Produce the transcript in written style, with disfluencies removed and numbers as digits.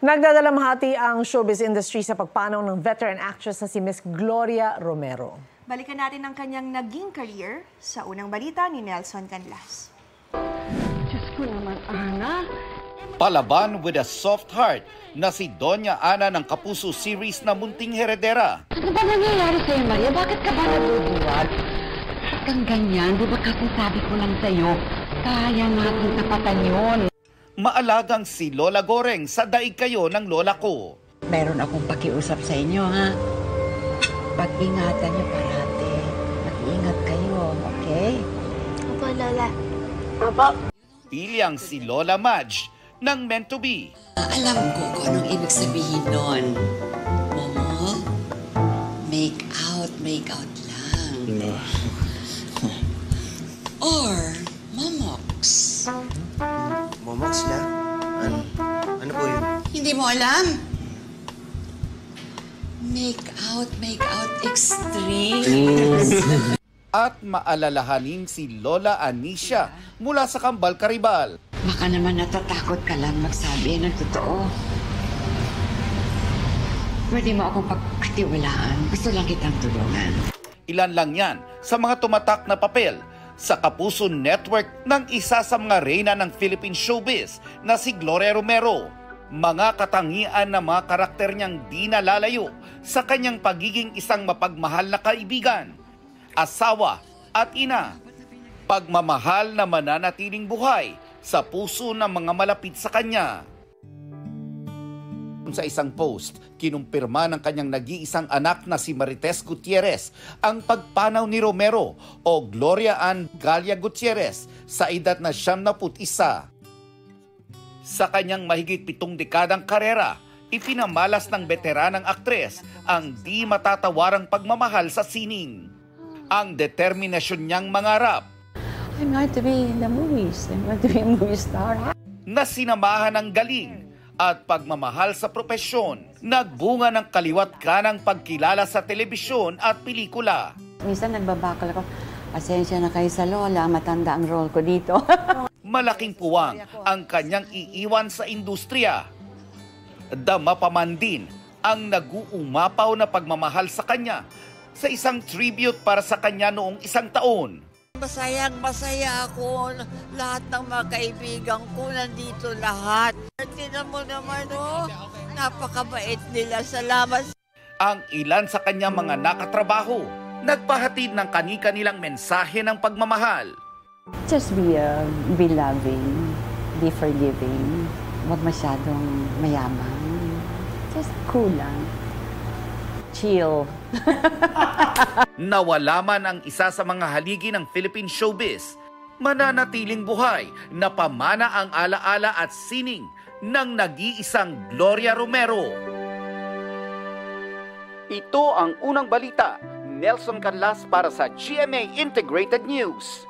Nagdadalamhati ang showbiz industry sa pagpanaw ng veteran actress na si Miss Gloria Romero. Balikan natin ang kanyang naging career sa unang balita ni Nelson Canlas. Diyos ko naman, Ana. Palaban with a soft heart na si Doña Ana ng Kapuso series na Munting Heredera. Ano ba nangyayari sa'yo, Maria? Bakit ka ba nabubuwag? Kang ganyan, di ba kasi sabi ko lang sa'yo, kaya natin tapatan yun. Maalagang si Lola Goreng sa daig kayo ng lola ko. Meron akong pakiusap sa inyo, ha? Pag-ingatan niyo parati. Mag-ingat kayo, okay? Opo, Lola. Opo. Bilyang si Lola Madge ng Meant to Be. Alam ko kung anong ibig sabihin nun. Momo, make out lang. Or, momox. Momox na? Ano po yun? Hindi mo alam? Make out extreme. At maalalahanin si Lola Anisha mula sa Kambal Karibal. Baka naman natatakot ka lang magsabi ng totoo. Pwede mo akong pagkatiwalaan. Gusto lang kitang tulungan. Ilan lang yan sa mga tumatak na papel sa Kapuso Network ng isa sa mga reyna ng Philippine showbiz na si Gloria Romero. Mga katangian na mga karakter niyang di nalalayo sa kanyang pagiging isang mapagmahal na kaibigan, asawa at ina. Pagmamahal na mananatiling buhay sa puso ng mga malapit sa kanya. Sa isang post, kinumpirma ng kanyang nag-iisang anak na si Marites Gutierrez ang pagpanaw ni Romero o Gloria Ann Galia Gutierrez sa edad na 71. Sa kanyang mahigit 7 dekadang karera, ipinamalas ng veteranang aktres ang di matatawarang pagmamahal sa sining. Ang determinasyon niyang mangarap I'm going to be in the movies. I'm going to be a movie star. na sinamahan ng galing at pagmamahal sa propesyon, nagbunga ng kaliwat kanang pagkilala sa telebisyon at pelikula. Minsan nagbabakal ako, pasensya na kayo sa lola, matanda ang role ko dito. Malaking puwang ang kanyang iiwan sa industriya. Dama pa man din ang nag-uumapaw na pagmamahal sa kanya sa isang tribute para sa kanya noong 1 taon. Masaya ako. Lahat ng mga kaibigan ko nandito lahat. Tingnan mo naman, oh. Napakabait nila. Salamat. Ang ilan sa kanyang mga nakatrabaho, nagpahatid ng kani-kanilang mensahe ng pagmamahal. Just be loving, be forgiving. Huwag masyadong mayaman. Just cool lang. Chill. Nawala man ang isa sa mga haligi ng Philippine showbiz, mananatiling buhay na pamana ang alaala at sining ng nag-iisang Gloria Romero. Ito ang unang balita. Nelson Canlas para sa GMA Integrated News.